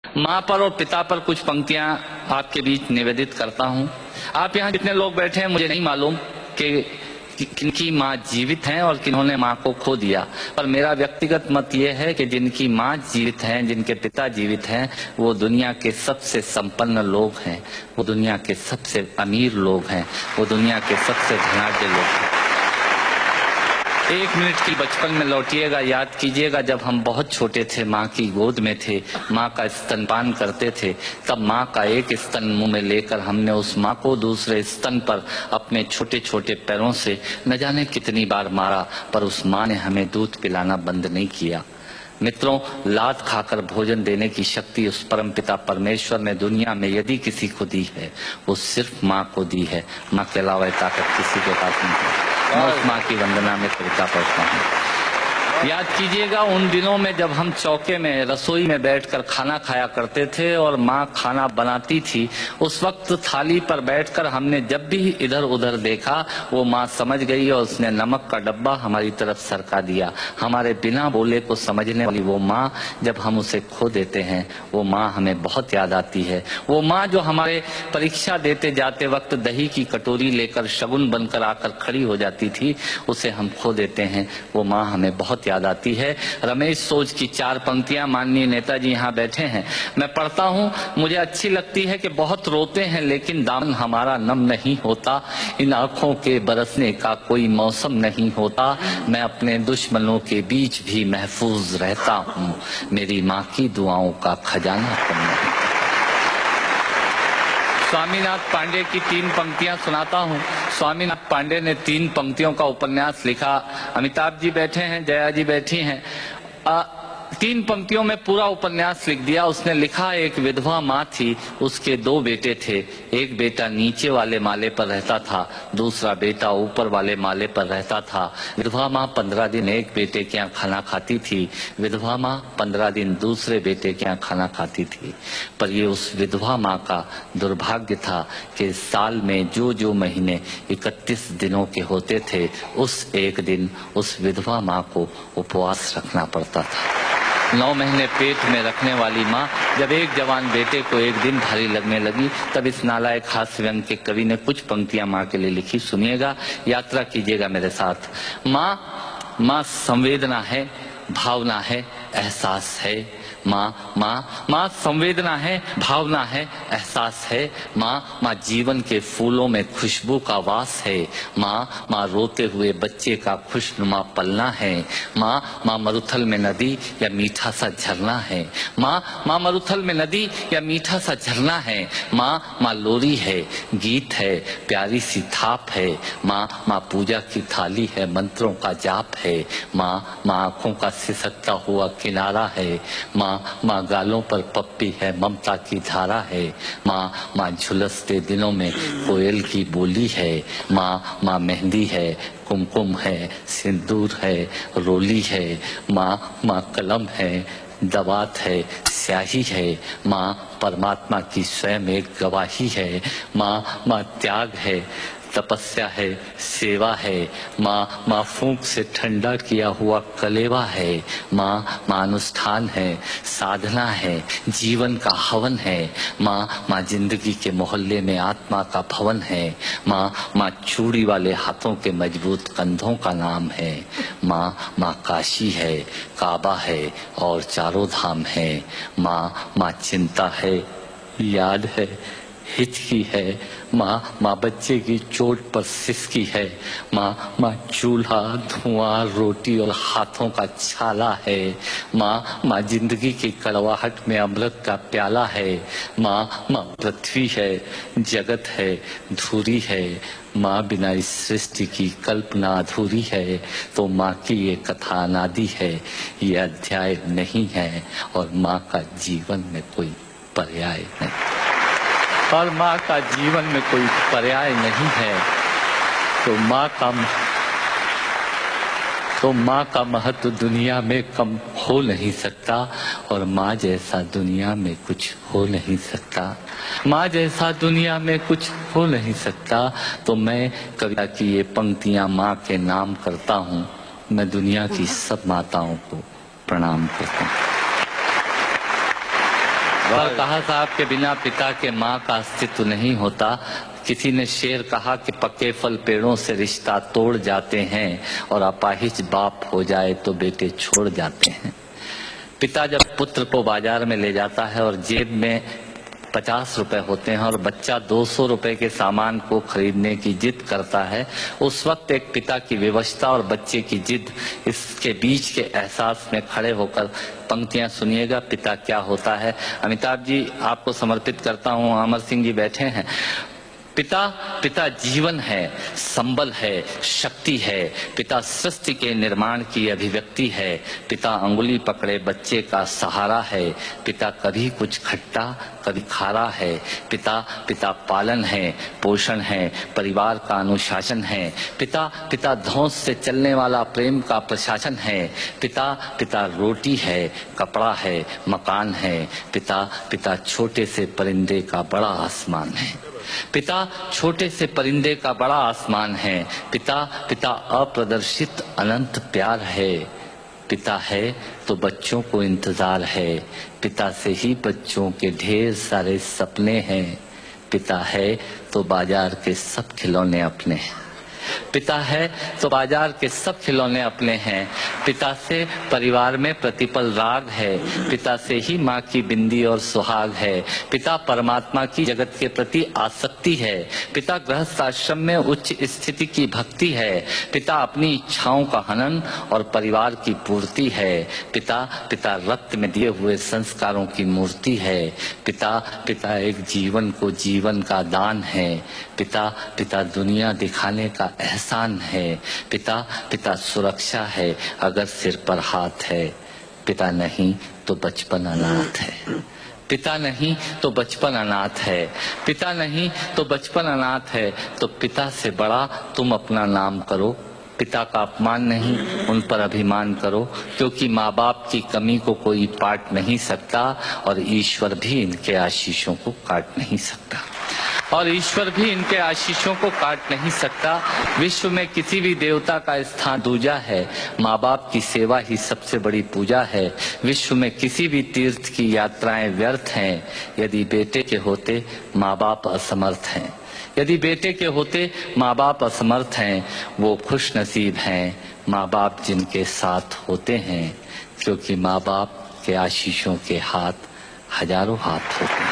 माँ पर और पिता पर कुछ पंक्तियां आपके बीच निवेदित करता हूं। आप यहाँ जितने लोग बैठे हैं मुझे नहीं मालूम कि किनकी माँ जीवित हैं और किन्होंने माँ को खो दिया, पर मेरा व्यक्तिगत मत यह है कि जिनकी माँ जीवित हैं, जिनके पिता जीवित हैं, वो दुनिया के सबसे संपन्न लोग हैं, वो दुनिया के सबसे अमीर लोग हैं, वो दुनिया के सबसे धनाढ्य लोग हैं। एक मिनट की बचपन में लौटिएगा, याद कीजिएगा जब हम बहुत छोटे थे, माँ की गोद में थे, माँ का स्तनपान करते थे, तब माँ का एक स्तन मुंह में लेकर हमने उस माँ को दूसरे स्तन पर अपने छोटे छोटे पैरों से न जाने कितनी बार मारा, पर उस माँ ने हमें दूध पिलाना बंद नहीं किया। मित्रों, लात खाकर भोजन देने की शक्ति उस परमपिता परमेश्वर ने दुनिया में यदि किसी को दी है, वो सिर्फ माँ को दी है। माँ के अलावा ताकत किसी के पास नहीं है। मैं उस माँ की वंदना में कृतज्ञता करता हूँ। याद कीजिएगा उन दिनों में जब हम चौके में रसोई में बैठकर खाना खाया करते थे और माँ खाना बनाती थी, उस वक्त थाली पर बैठकर हमने जब भी इधर उधर देखा, वो माँ समझ गई और उसने नमक का डब्बा हमारी तरफ सरका दिया। हमारे बिना बोले को समझने वाली वो माँ, जब हम उसे खो देते हैं, वो माँ हमें बहुत याद आती है। वो माँ जो हमारे परीक्षा देते जाते वक्त दही की कटोरी लेकर शगुन बनकर आकर खड़ी हो जाती थी, उसे हम खो देते हैं। वो माँ हमें बहुत याद आती है। रमेश सोज की 4 पंक्तियां माननीय नेताजी यहाँ बैठे हैं, मैं पढ़ता हूँ। मुझे अच्छी लगती है कि बहुत रोते हैं लेकिन दामन हमारा नम नहीं होता, इन आंखों के बरसने का कोई मौसम नहीं होता, मैं अपने दुश्मनों के बीच भी महफूज रहता हूँ, मेरी माँ की दुआओं का खजाना कम नहीं। स्वामीनाथ पांडे की 3 पंक्तियां सुनाता हूं। स्वामीनाथ पांडे ने 3 पंक्तियों का उपन्यास लिखा। अमिताभ जी बैठे हैं, जया जी बैठी हैं। 3 पंक्तियों में पूरा उपन्यास लिख दिया। उसने लिखा, एक विधवा माँ थी, उसके 2 बेटे थे। एक बेटा नीचे वाले माले पर रहता था, दूसरा बेटा ऊपर वाले माले पर रहता था। विधवा माँ 15 दिन एक बेटे के यहाँ खाना खाती थी, विधवा माँ 15 दिन दूसरे बेटे के यहाँ खाना खाती थी। पर ये उस विधवा माँ का दुर्भाग्य था कि साल में जो महीने 31 दिनों के होते थे, उस एक दिन उस विधवा माँ को उपवास रखना पड़ता था। 9 महीने पेट में रखने वाली माँ जब एक जवान बेटे को एक दिन भारी लगने लगी, तब इस नालायक हास्य व्यंग के कवि ने कुछ पंक्तियां माँ के लिए लिखी। सुनिएगा, यात्रा कीजिएगा मेरे साथ। माँ संवेदना है, भावना है, एहसास है। माँ संवेदना है, भावना है, एहसास है। माँ जीवन के फूलों में खुशबू का वास है। माँ रोते हुए बच्चे का खुशनुमा पलना है। माँ मरुथल में नदी या मीठा सा झरना है। माँ मरुथल में नदी या मीठा सा झरना है। माँ लोरी है, गीत है, प्यारी सी थाप है। माँ पूजा की थाली है, मंत्रों का जाप है। माँ आंखों का सिसकता हुआ किनारा है। माँ गालों पर पप्पी है, ममता की धारा है। माँ झुलसते दिनों में कोयल की बोली है। माँ मेहंदी है, कुमकुम है, सिंदूर है, रोली है। माँ कलम है, दवात है, स्याही है। माँ परमात्मा की स्वयं एक गवाही है। माँ त्याग है, तपस्या है, सेवा है। माँ फूंक से ठंडा किया हुआ कलेवा है। माँ अनुष्ठान है, साधना है, जीवन का हवन है। माँ जिंदगी के मोहल्ले में आत्मा का भवन है। माँ चूड़ी वाले हाथों के मजबूत कंधों का नाम है। माँ काशी है, काबा है और चारों धाम है। माँ चिंता है, याद है, हिचकी है। माँ बच्चे की चोट पर सिसकी है। माँ चूल्हा, धुआं, रोटी और हाथों का छाला है। माँ जिंदगी की कड़वाहट में अमृत का प्याला है। माँ पृथ्वी है, जगत है, धुरी है। माँ बिना इस सृष्टि की कल्पना अधूरी है। तो माँ की ये कथा अनादि है, ये अध्याय नहीं है, और माँ का जीवन में कोई पर्याय नहीं, और माँ का जीवन में कोई पर्याय नहीं है। तो माँ का महत्व दुनिया में कम हो नहीं सकता, और माँ जैसा दुनिया में कुछ हो नहीं सकता। माँ जैसा दुनिया में कुछ हो नहीं सकता। तो मैं कविता की ये पंक्तियां माँ के नाम करता हूँ। मैं दुनिया की सब माताओं को प्रणाम करता हूँ। पर कहा साहब के बिना पिता के माँ का अस्तित्व नहीं होता। किसी ने शेर कहा कि पक्के फल पेड़ों से रिश्ता तोड़ जाते हैं और अपाहिज बाप हो जाए तो बेटे छोड़ जाते हैं। पिता जब पुत्र को बाजार में ले जाता है और जेब में 50 रुपए होते हैं और बच्चा 200 रुपए के सामान को खरीदने की जिद करता है, उस वक्त एक पिता की विवशता और बच्चे की जिद, इसके बीच के एहसास में खड़े होकर पंक्तियां सुनिएगा, पिता क्या होता है। अमिताभ जी आपको समर्पित करता हूं, अमर सिंह जी बैठे हैं। पिता जीवन है, संबल है, शक्ति है। पिता सृष्टि के निर्माण की अभिव्यक्ति है। पिता अंगुली पकड़े बच्चे का सहारा है। पिता कभी कुछ खट्टा कभी खारा है। पिता पालन है, पोषण है, परिवार का अनुशासन है। पिता धौंस से चलने वाला प्रेम का प्रशासन है। पिता रोटी है, कपड़ा है, मकान है। पिता छोटे से परिंदे का बड़ा आसमान है। पिता छोटे से परिंदे का बड़ा आसमान है। पिता अप्रदर्शित अनंत प्यार है। पिता है तो बच्चों को इंतजार है। पिता से ही बच्चों के ढेर सारे सपने हैं। पिता है तो बाजार के सब खिलौने अपने हैं। पिता है तो बाजार के सब खिलौने अपने हैं। पिता से परिवार में प्रतिपल राग है। पिता से ही माँ की बिंदी और सुहाग है। पिता परमात्मा की जगत के प्रति आसक्ति है। पिता गृहस्थ आश्रम में उच्च स्थिति की भक्ति है। पिता अपनी इच्छाओं का हनन और परिवार की पूर्ति है। पिता रक्त में दिए हुए संस्कारों की मूर्ति है। पिता एक जीवन को जीवन का दान है। पिता दुनिया दिखाने का एहसान है। पिता सुरक्षा है अगर सिर पर हाथ है। पिता नहीं तो बचपन अनाथ है। पिता नहीं तो बचपन अनाथ है। पिता नहीं तो बचपन अनाथ है। तो पिता से बड़ा तुम अपना नाम करो। पिता का अपमान नहीं, उन पर अभिमान करो, क्योंकि माँ बाप की कमी को कोई पाट नहीं सकता और ईश्वर भी इनके आशीषों को काट नहीं सकता। विश्व में किसी भी देवता का स्थान दूजा है। माँ बाप की सेवा ही सबसे बड़ी पूजा है। विश्व में किसी भी तीर्थ की यात्राएं व्यर्थ हैं यदि बेटे के होते माँ बाप असमर्थ हैं। यदि बेटे के होते माँ बाप असमर्थ हैं, वो खुश नसीब हैं माँ बाप जिनके साथ होते हैं, क्योंकि माँ बाप के आशीषों के हाथ हजारों हाथ होते हैं।